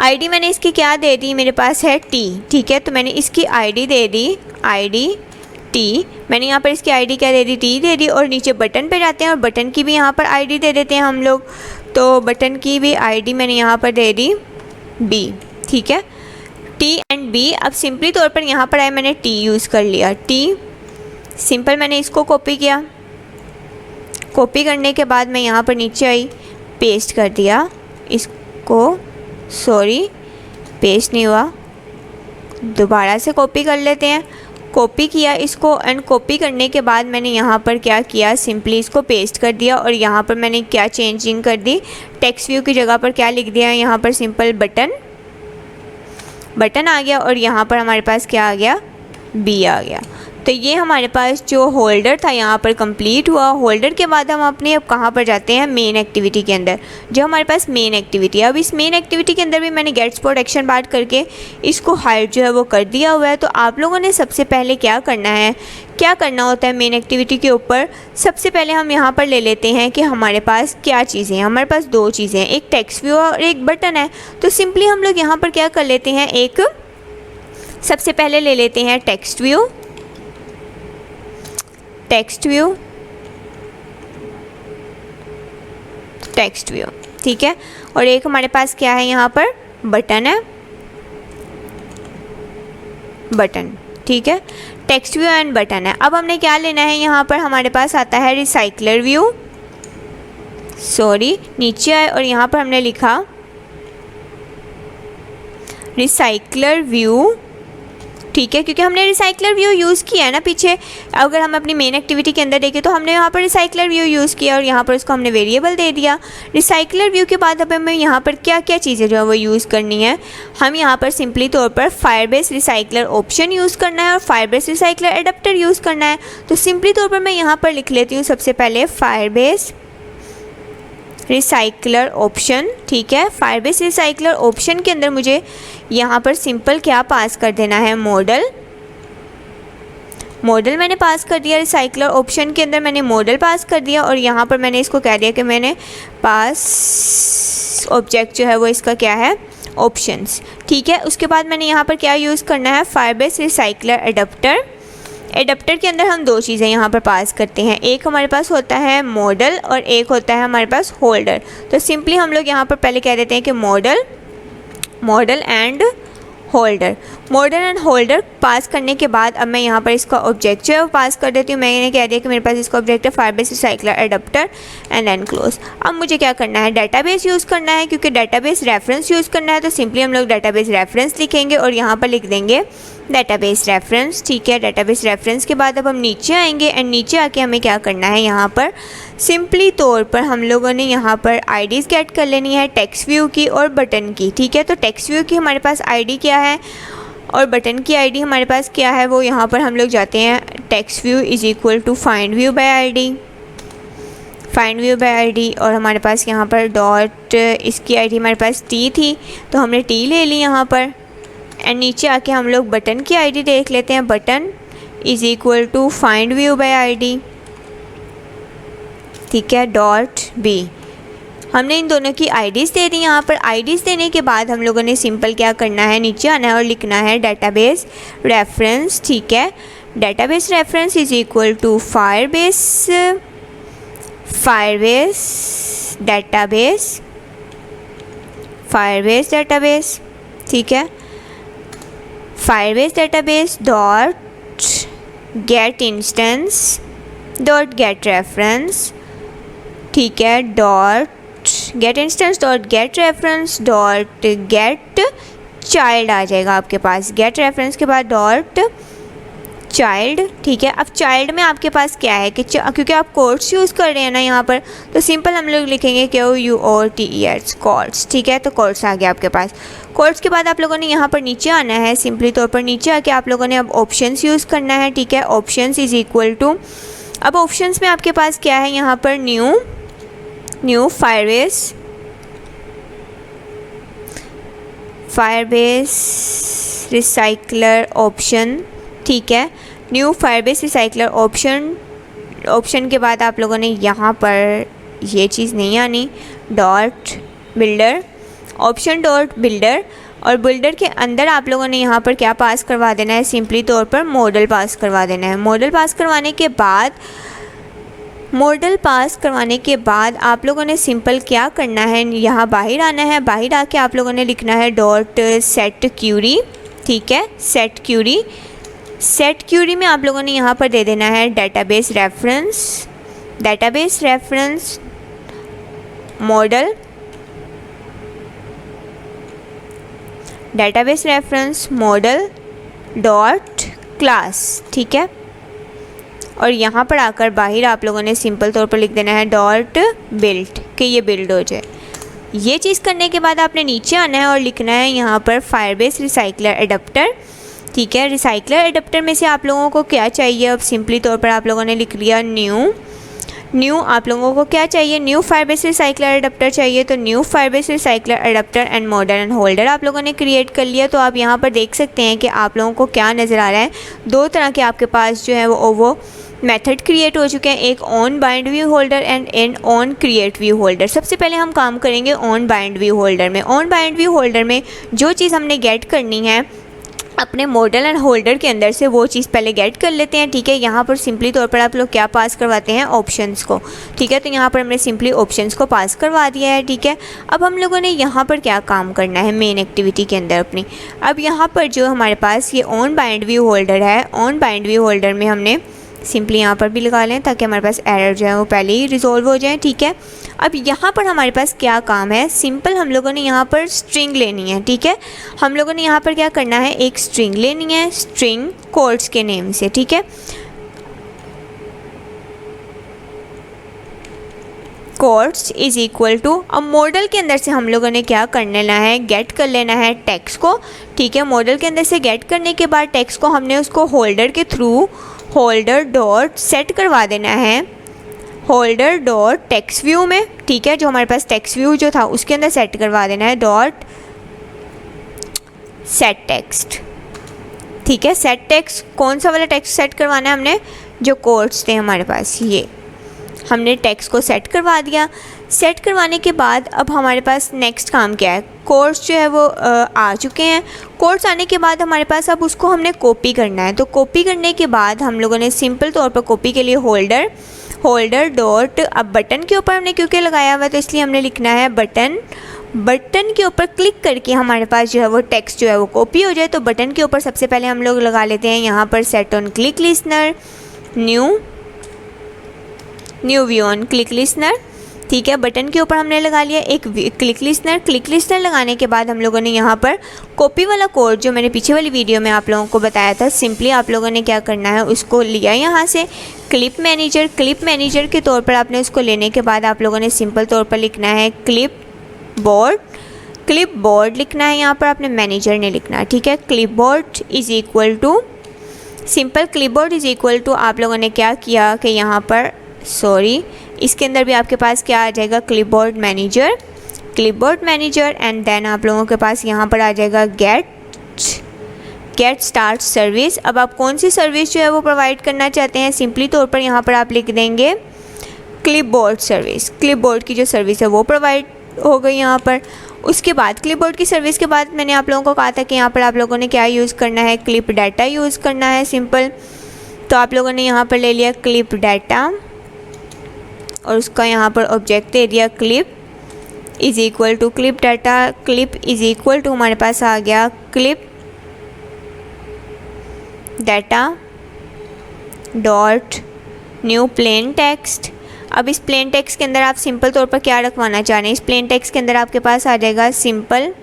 आईडी मैंने इसकी क्या दे दी, मेरे पास है टी। ठीक है, तो मैंने इसकी आईडी दे दी, आईडी टी। मैंने यहाँ पर इसकी आईडी क्या दे दी, टी दे दी। और नीचे बटन पे जाते हैं और बटन की भी यहाँ पर आईडी दे देते हैं हम लोग, तो बटन की भी आईडी मैंने यहाँ पर दे दी बी। ठीक है, टी एंड बी। अब सिंपली तौर पर यहाँ पर आए, मैंने टी यूज़ कर लिया, टी। सिंपल मैंने इसको कॉपी किया, कॉपी करने के बाद मैं यहाँ पर नीचे आई, पेस्ट कर दिया इसको, सॉरी पेस्ट नहीं हुआ, दोबारा से कॉपी कर लेते हैं। कॉपी किया इसको, एंड कॉपी करने के बाद मैंने यहाँ पर क्या किया, सिंपली इसको पेस्ट कर दिया। और यहाँ पर मैंने क्या चेंजिंग कर दी, टेक्स्ट व्यू की जगह पर क्या लिख दिया, यहाँ पर सिंपल बटन आ गया, और यहाँ पर हमारे पास क्या आ गया, बी आ गया। तो ये हमारे पास जो होल्डर था यहाँ पर कंप्लीट हुआ। होल्डर के बाद हम अपने अब कहाँ पर जाते हैं, मेन एक्टिविटी के अंदर, जो हमारे पास मेन एक्टिविटी है। अब इस मेन एक्टिविटी के अंदर भी मैंने गेट स्पॉट एक्शन बात करके इसको हाइड जो है वो कर दिया हुआ है। तो आप लोगों ने सबसे पहले क्या करना है, क्या करना होता है मेन एक्टिविटी के ऊपर, सबसे पहले हम यहाँ पर ले लेते हैं कि हमारे पास क्या चीज़ें हैं। हमारे पास दो चीज़ें हैं, एक टेक्स्ट व्यू और एक बटन है। तो सिंपली हम लोग यहाँ पर क्या कर लेते हैं, एक सबसे पहले ले लेते हैं टेक्स्ट व्यू, ठीक है। और एक हमारे पास क्या है, यहाँ पर बटन है, ठीक है। टेक्स्ट व्यू एंड बटन है। अब हमने क्या लेना है, यहाँ पर हमारे पास आता है रिसाइकलर व्यू, सॉरी नीचे आए और यहाँ पर हमने लिखा रिसाइकलर व्यू, ठीक है, क्योंकि हमने रिसाइकलर व्यू यूज़ किया है ना पीछे। अगर हम अपनी मेन एक्टिविटी के अंदर देखें तो हमने यहाँ पर रिसाइकलर व्यू यूज़ किया और यहाँ पर उसको हमने वेरिएबल दे दिया। रिसाइकलर व्यू के बाद अब हमें यहाँ पर क्या क्या चीज़ें जो है वो यूज़ करनी है, हम यहाँ पर सिंपली तौर पर फायरबेस रिसाइकलर ऑप्शन यूज़ करना है और फायरबेस रिसाइकलर एडाप्टर यूज़ करना है। तो सिंपली तौर पर मैं यहाँ पर लिख लेती हूँ सबसे पहले फायरबेस रिसाइकलर ऑप्शन, ठीक है। फायरबेस रिसाइकलर ऑप्शन के अंदर मुझे यहाँ पर सिंपल क्या पास कर देना है, मॉडल मैंने पास कर दिया। रिसाइकलर ऑप्शन के अंदर मैंने मॉडल पास कर दिया और यहाँ पर मैंने इसको कह दिया कि मैंने पास ऑब्जेक्ट जो है वो इसका क्या है, ऑप्शंस, ठीक है। उसके बाद मैंने यहाँ पर क्या यूज़ करना है, फायरबेस रिसाइकलर एडाप्टर के अंदर हम दो चीज़ें यहाँ पर पास करते हैं, एक हमारे पास होता है मॉडल और एक होता है हमारे पास होल्डर। तो सिंपली हम लोग यहाँ पर पहले कह देते हैं कि मॉडल एंड होल्डर पास करने के बाद अब मैं यहाँ पर इसका ऑब्जेक्ट जो है वो पास कर देती हूँ। मैंने कह दिया कि मेरे पास इसका ऑब्जेक्ट है Firebase recycler adapter and then close. अब मुझे क्या करना है, डाटाबेस यूज़ करना है, क्योंकि डाटाबेस रेफरेंस यूज़ करना है। तो सिंपली हम लोग डाटाबेस रेफरेंस लिखेंगे और यहाँ पर लिख देंगे डाटाबेस रेफरेंस, ठीक है। डाटाबेस रेफरेंस के बाद अब हम नीचे आएंगे एंड नीचे आके हमें क्या करना है, यहाँ पर सिंपली तौर पर हम लोगों ने यहाँ पर आईडीज़ गेट कर लेनी है टेक्स्ट व्यू की और बटन की, ठीक है। तो टेक्स्ट व्यू की हमारे पास आईडी क्या है और बटन की आईडी हमारे पास क्या है, वो यहाँ पर हम लोग जाते हैं text view is equal to find view by ID. Find view by ID, और हमारे पास यहाँ पर डॉट, इसकी आईडी हमारे पास टी थी तो हमने टी ले ली यहाँ पर। एंड नीचे आके हम लोग बटन की आईडी देख लेते हैं। Button is equal to find view by ID, ठीक है, डॉट बी। हमने इन दोनों की आईडीज़ दे दी। यहाँ पर आईडीज़ देने के बाद हम लोगों ने सिंपल क्या करना है, नीचे आना है और लिखना है डेटाबेस रेफरेंस, ठीक है। Database reference is equal to Firebase database, ठीक है। Firebase database dot get instance dot get reference, ठीक है, dot get instance dot get reference dot get child आ जाएगा आपके पास। गेट रेफरेंस के बाद डॉट चाइल्ड, ठीक है। अब चाइल्ड में आपके पास क्या है कि क्योंकि आप कोट्स यूज़ कर रहे हैं ना यहाँ पर, तो सिंपल हम लोग लिखेंगे QUOTES कोट्स, ठीक है। तो कोट्स आ गया आपके पास। कोट्स के बाद आप लोगों ने यहाँ पर नीचे आना है, सिंपली तौर पर नीचे आके आप लोगों ने अब ऑप्शंस यूज़ करना है, ठीक है। ऑप्शंस इज़ इक्वल टू, अब ऑप्शंस में आपके पास क्या है यहाँ पर, न्यू फायरबेस रिसाइकलर ऑप्शन, ठीक है। न्यू फायरबेस रिसाइकलर ऑप्शन के बाद आप लोगों ने यहाँ पर ये चीज़ नहीं आनी, dot builder, option dot builder, और बिल्डर के अंदर आप लोगों ने यहाँ पर क्या पास करवा देना है, सिंपली तौर पर मॉडल पास करवा देना है। मॉडल पास करवाने के बाद आप लोगों ने सिंपल क्या करना है, यहाँ बाहर आना है। बाहर आके आप लोगों ने लिखना है डॉट सेट क्यूरी, ठीक है। सेट क्यूरी में आप लोगों ने यहाँ पर दे देना है database reference model, database reference model dot class, ठीक है। और यहाँ पर आकर बाहर आप लोगों ने सिंपल तौर पर लिख देना है डॉट बिल्ड, कि ये बिल्ड हो जाए। ये चीज़ करने के बाद आपने नीचे आना है और लिखना है यहाँ पर फायरबेस रिसाइकलर एडाप्टर, ठीक है। रिसाइकलर एडाप्टर में से आप लोगों को क्या चाहिए, अब सिंपली तौर पर आप लोगों ने लिख लिया न्यू आप लोगों को क्या चाहिए, न्यू फायरबेस रिसाइकलर एडाप्टर चाहिए। तो new Firebase recycler adapter and model and holder आप लोगों ने क्रिएट कर लिया। तो आप यहाँ पर देख सकते हैं कि आप लोगों को क्या नज़र आ रहा है, दो तरह के आपके पास जो है वो मेथड क्रिएट हो चुके हैं, एक on bind view holder and on create view holder. सबसे पहले हम काम करेंगे ऑन बाइंड व्यू होल्डर में। ऑन बाइंड व्यू होल्डर में जो चीज़ हमने गेट करनी है अपने मॉडल एंड होल्डर के अंदर से, वो चीज़ पहले गेट कर लेते हैं, ठीक है। यहाँ पर सिंपली तौर पर आप लोग क्या पास करवाते हैं, ऑप्शंस को, ठीक है। तो यहाँ पर हमने सिंपली ऑप्शंस को पास करवा दिया है, ठीक है। अब हम लोगों ने यहाँ पर क्या काम करना है मेन एक्टिविटी के अंदर अपनी। अब यहाँ पर जो हमारे पास ये ऑन बाइंड व्यू होल्डर है, ऑन बाइंड व्यू होल्डर में हमने सिंपली यहाँ पर भी लगा लें ताकि हमारे पास एरर जो है वो पहले ही रिजॉल्व हो जाए, ठीक है। अब यहाँ पर हमारे पास क्या काम है, सिंपल हम लोगों ने यहाँ पर स्ट्रिंग लेनी है, ठीक है। हम लोगों ने यहाँ पर क्या करना है, एक स्ट्रिंग लेनी है, स्ट्रिंग कोड्स के नेम से, ठीक है। कोड्स इज़ इक्वल टू, अब मॉडल के अंदर से हम लोगों ने क्या कर लेना है, गेट कर लेना है टेक्स्ट को, ठीक है। मॉडल के अंदर से गेट करने के बाद टेक्स्ट को हमने उसको होल्डर के थ्रू होल्डर डॉट सेट करवा देना है, होल्डर डॉट टेक्स्ट व्यू में, ठीक है। जो हमारे पास टेक्स्ट व्यू जो था उसके अंदर सेट करवा देना है डॉट सेट टेक्स्ट, ठीक है। सेट टेक्स्ट कौन सा वाला टेक्स्ट सेट करवाना है हमने, जो कोड्स थे हमारे पास, ये हमने टेक्स्ट को सेट करवा दिया। सेट करवाने के बाद अब हमारे पास नेक्स्ट काम क्या है, कोड्स जो है वो आ चुके हैं। कोड्स आने के बाद हमारे पास अब उसको हमने कॉपी करना है। तो कॉपी करने के बाद हम लोगों ने सिंपल तौर पर कॉपी के लिए होल्डर डॉट, अब बटन के ऊपर हमने क्योंकि लगाया हुआ है तो इसलिए हमने लिखना है बटन के ऊपर क्लिक करके हमारे पास जो है वो टेक्स्ट जो है वो कॉपी हो जाए। तो बटन के ऊपर सबसे पहले हम लोग लगा लेते हैं यहाँ पर set on click listener, new view on click listener, ठीक है। बटन के ऊपर हमने लगा लिया एक क्लिक लिसनर लगाने के बाद हम लोगों ने यहाँ पर कॉपी वाला कोड जो मैंने पीछे वाली वीडियो में आप लोगों को बताया था, सिंपली आप लोगों ने क्या करना है, उसको लिया यहाँ से क्लिप मैनेजर के तौर पर आपने उसको लेने के बाद आप लोगों ने सिंपल तौर पर लिखना है क्लिप बोर्ड लिखना है, यहाँ पर आपने मैनेजर ने लिखना है, ठीक है। Clipboard is equal to, simple clipboard is equal to आप लोगों ने क्या किया कि यहाँ पर इसके अंदर भी आपके पास क्या आ जाएगा, clipboard manager, clipboard manager. And then आप लोगों के पास यहाँ पर आ जाएगा गेट स्टार्ट सर्विस। अब आप कौन सी सर्विस जो है वो प्रोवाइड करना चाहते हैं, सिंपली तौर पर यहाँ पर आप लिख देंगे क्लिपबोर्ड सर्विस। क्लिपबोर्ड की जो सर्विस है वो प्रोवाइड हो गई यहाँ पर। उसके बाद क्लिपबोर्ड की सर्विस के बाद मैंने आप लोगों को कहा था कि यहाँ पर आप लोगों ने क्या यूज़ करना है, क्लिप डाटा यूज़ करना है, सिंपल। तो आप लोगों ने यहाँ पर ले लिया क्लिप डाटा और उसका यहाँ पर ऑब्जेक्ट दे दिया clip is equal to clip data. Clip is equal to हमारे पास आ गया clip data dot new plain text. अब इस प्लेन टेक्स्ट के अंदर आप सिंपल तौर पर क्या रखवाना चाह रहे हैं, इस प्लेन टेक्स्ट के अंदर आपके पास आ जाएगा सिंपल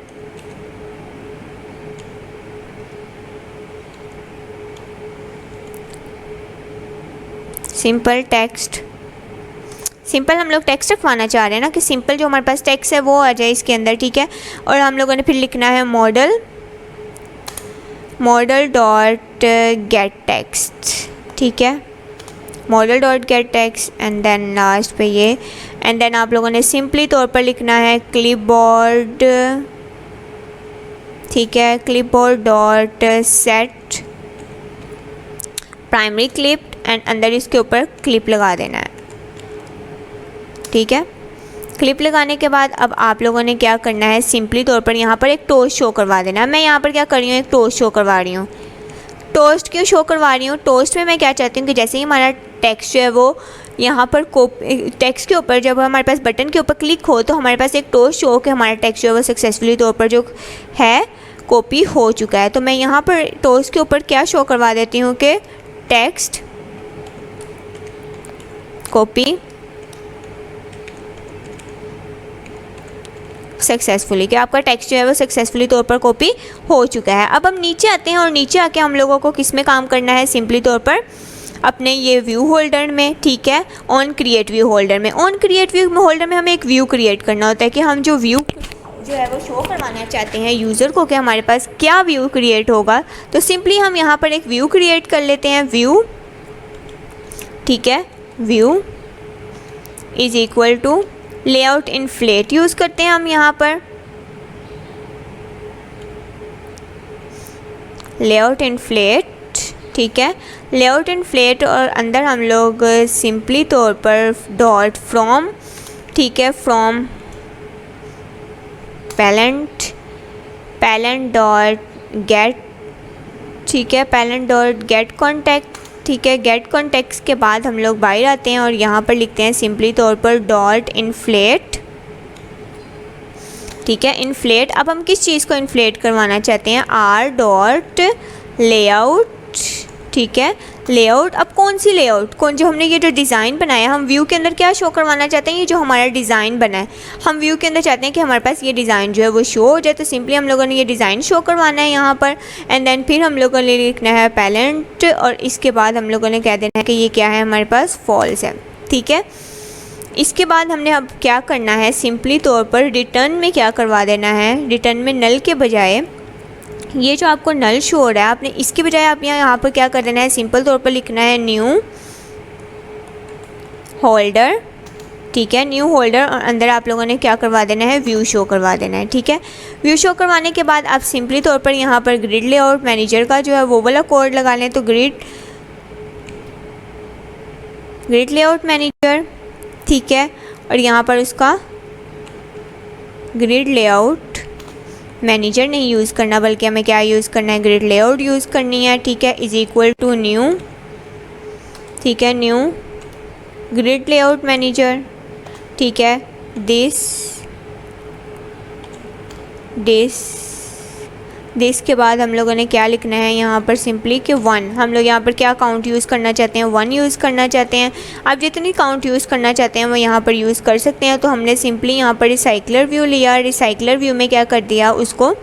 टेक्स्ट। सिंपल हम लोग टेक्स्ट रखवाना चाह रहे हैं ना, कि सिंपल जो हमारे पास टेक्स्ट है वो आ जाए इसके अंदर, ठीक है। और हम लोगों ने फिर लिखना है मॉडल डॉट गेट टेक्स्ट, ठीक है, model dot get text. And then last पे ये, एंड देन आप लोगों ने सिंपली तौर पर लिखना है क्लिपबोर्ड, ठीक है, clipboard dot set primary clip and अंदर इसके ऊपर क्लिप लगा देना है, ठीक है। क्लिप लगाने के बाद अब आप लोगों ने क्या करना है, सिंपली तौर पर यहाँ पर एक टोस्ट शो करवा देना है। मैं यहाँ पर क्या कर रही हूँ, एक टोस्ट शो करवा रही हूँ। टोस्ट क्यों शो करवा रही हूँ, टोस्ट में मैं क्या चाहती हूँ कि जैसे ही हमारा टेक्स्ट जो है वो यहाँ पर टेक्स्ट के ऊपर जब हमारे पास बटन के ऊपर क्लिक हो तो हमारे पास एक टोस्ट शो हो कि हमारा टेक्स्ट जो है वो सक्सेसफुली तौर पर जो है कॉपी हो चुका है। तो मैं यहाँ पर टोस्ट के ऊपर क्या शो करवा देती हूँ कि टेक्स्ट कॉपी सक्सेसफुली, कि आपका टेक्स्ट जो है वो सक्सेसफुली तौर पर कॉपी हो चुका है। अब हम नीचे आते हैं और नीचे आके हम लोगों को किस में काम करना है, सिंपली तौर पर अपने ये व्यू होल्डर में, ठीक है, ऑन क्रिएट व्यू होल्डर में। ऑन क्रिएट व्यू होल्डर में हमें एक व्यू क्रिएट करना होता है कि हम जो व्यू जो है वो शो करवाना चाहते हैं यूज़र को कि हमारे पास क्या व्यू क्रिएट होगा। तो सिंपली हम यहाँ पर एक व्यू क्रिएट कर लेते हैं, व्यू, ठीक है, view is equal to layout inflate use करते हैं हम यहाँ पर, लेआउट इन्फ्लेट, ठीक है, लेआउट इन्फ्लेट। और अंदर हम लोग सिंपली तौर पर डॉट फ्रॉम, ठीक है, फ्रॉम पैलेंट डॉट गेट, ठीक है, पैलेंट डॉट गेट कॉन्टेक्ट, ठीक है। गेट कॉन्टेक्स्ट के बाद हम लोग बाहर आते हैं और यहाँ पर लिखते हैं सिंपली तौर पर डॉट इन्फ्लेट, ठीक है, इन्फ्लेट। अब हम किस चीज़ को इन्फ्लेट करवाना चाहते हैं, आर डॉट लेआउट, ठीक है, लेआउट। अब कौन सी लेआउट, कौन जो हमने ये जो डिज़ाइन बनाया, हम व्यू के अंदर क्या शो करवाना चाहते हैं, ये जो हमारा डिज़ाइन बना है, हम व्यू के अंदर चाहते हैं कि हमारे पास ये डिज़ाइन जो है वो शो हो जाए। तो सिंपली हम लोगों ने ये डिज़ाइन शो करवाना है यहाँ पर। एंड देन फिर हम लोगों ने लिखना है पैलेंट और इसके बाद हम लोगों ने कह देना है कि ये क्या है, हमारे पास फॉल्स है, ठीक है। इसके बाद हमने अब क्या करना है, सिंपली तौर पर रिटर्न में क्या करवा देना है, रिटर्न में नल के बजाय ये जो आपको नल शो हो रहा है, आपने इसके बजाय आप यहाँ पर क्या कर देना है, सिंपल तौर पर लिखना है न्यू होल्डर, ठीक है, न्यू होल्डर। और अंदर आप लोगों ने क्या करवा देना है, व्यू शो करवा देना है, ठीक है। व्यू शो करवाने के बाद आप सिंपली तौर पर यहाँ पर ग्रिड लेआउट मैनेजर का जो है वो वाला कोड लगा लें। तो ग्रिड लेआउट मैनेजर, ठीक है, और यहाँ पर उसका ग्रिड लेआउट मैनेजर नहीं यूज़ करना, बल्कि हमें क्या यूज़ करना है, ग्रिड लेआउट यूज़ करनी है, ठीक है, इज़ इक्वल टू न्यू, ठीक है, न्यू ग्रिड लेआउट मैनेजर, ठीक है, दिस के बाद हम लोगों ने क्या लिखना है यहाँ पर, सिंपली कि 1। हम लोग यहाँ पर क्या काउंट यूज़ करना चाहते हैं, 1 यूज़ करना चाहते हैं। आप जितनी काउंट यूज़ करना चाहते हैं वो यहाँ पर यूज़ कर सकते हैं। तो हमने सिंपली यहाँ पर रिसाइकलर व्यू लिया, रिसाइकलर व्यू में क्या कर दिया, उसको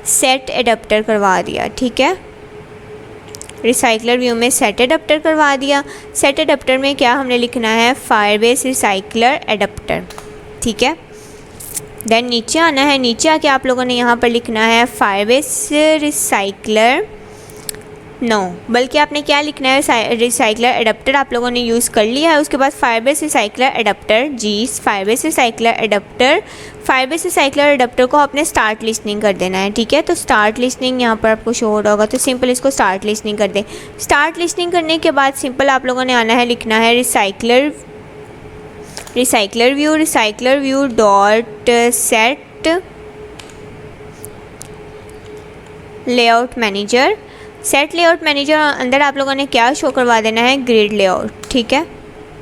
सेट एडाप्टर करवा दिया, ठीक है, रिसाइकलर व्यू में सेट एडाप्टर करवा दिया। सेट एडाप्टर में क्या हमने लिखना है, फायरबेस रिसाइकलर एडाप्टर, ठीक है। देन नीचे आना है, नीचे आके आप लोगों ने यहाँ पर लिखना है फायरबेस रिसाइकलर नो, बल्कि आपने क्या लिखना है, रिसाइकलर एडाप्टर आप लोगों ने यूज़ कर लिया है। उसके बाद फाइबर्स रिसाइकलर एडाप्टर, जी fibres recycler adapter, fibres recycler adapter को आपने स्टार्ट लिस्निंग कर देना है, ठीक है। तो स्टार्ट लिस्निंग यहाँ पर आपको शो हो रहा होगा, तो सिंपल इसको स्टार्ट लिस्निंग कर दें। स्टार्ट लिस्निंग करने के बाद सिंपल आप लोगों ने आना है, लिखना है recycler view dot set layout manager. Set layout manager अंदर आप लोगों ने क्या शो करवा देना है, ग्रिड लेआउट, ठीक है।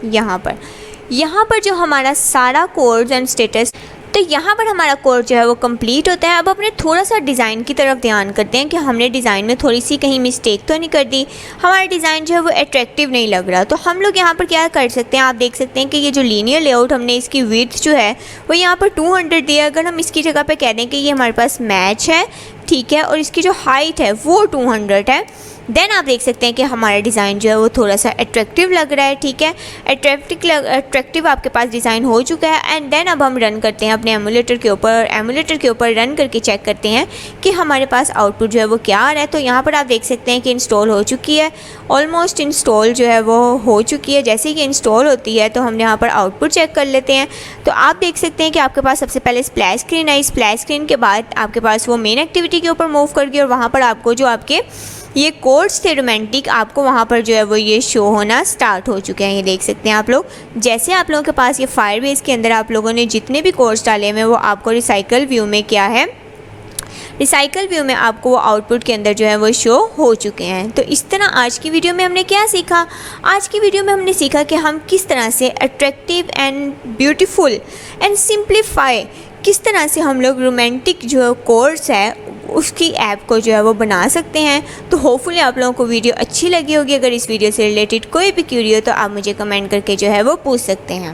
यहाँ पर जो हमारा सारा कोड्स एंड स्टेटस, तो यहाँ पर हमारा कोड जो है वो कंप्लीट होता है। अब अपने थोड़ा सा डिज़ाइन की तरफ ध्यान करते हैं कि हमने डिज़ाइन में थोड़ी सी कहीं मिस्टेक तो नहीं कर दी, हमारा डिज़ाइन जो है वो अट्रैक्टिव नहीं लग रहा। तो हम लोग यहाँ पर क्या कर सकते हैं, आप देख सकते हैं कि ये जो लीनियर लेआउट हमने इसकी विड्थ जो है वो यहाँ पर 200 दिया। अगर हम इसकी जगह पे कह दें कि ये हमारे पास मैच है, ठीक है, और इसकी जो हाइट है वो 200 है, देन आप देख सकते हैं कि हमारा डिज़ाइन जो है वो थोड़ा सा अट्रैक्टिव लग रहा है, ठीक है। अट्रैक्टिव आपके पास डिज़ाइन हो चुका है। एंड देन अब हम रन करते हैं अपने एमुलेटर के ऊपर रन करके चेक करते हैं कि हमारे पास आउटपुट जो है वो क्या आ रहा है। तो यहाँ पर आप देख सकते हैं कि इंस्टॉल हो चुकी है, ऑलमोस्ट इंस्टॉल जो है वो हो चुकी है। जैसे कि इंस्टॉल होती है तो हम यहाँ पर आउटपुट चेक कर लेते हैं। तो आप देख सकते हैं कि आपके पास सबसे पहले splash screen I, splash screen के बाद आपके पास वो मेन एक्टिविटी के ऊपर मूव कर गई और वहाँ पर आपको जो आपके ये कोड्स थे रोमांटिक, आपको वहाँ पर जो है वो ये शो होना स्टार्ट हो चुके हैं। ये देख सकते हैं आप लोग, जैसे आप लोगों के पास ये फायरबेस के अंदर आप लोगों ने जितने भी कोड्स डाले हुए हैं वो आपको रिसाइकल व्यू में क्या है, रिसाइकल व्यू में आपको वो आउटपुट के अंदर जो है वो शो हो चुके हैं। तो इस तरह आज की वीडियो में हमने क्या सीखा, आज की वीडियो में हमने सीखा कि हम किस तरह से attractive and beautiful and simplify, किस तरह से हम लोग रोमांटिक जो कोड्स है उसकी ऐप को जो है वो बना सकते हैं। तो होपफुली आप लोगों को वीडियो अच्छी लगी होगी। अगर इस वीडियो से रिलेटेड कोई भी क्यूरी हो तो आप मुझे कमेंट करके जो है वो पूछ सकते हैं।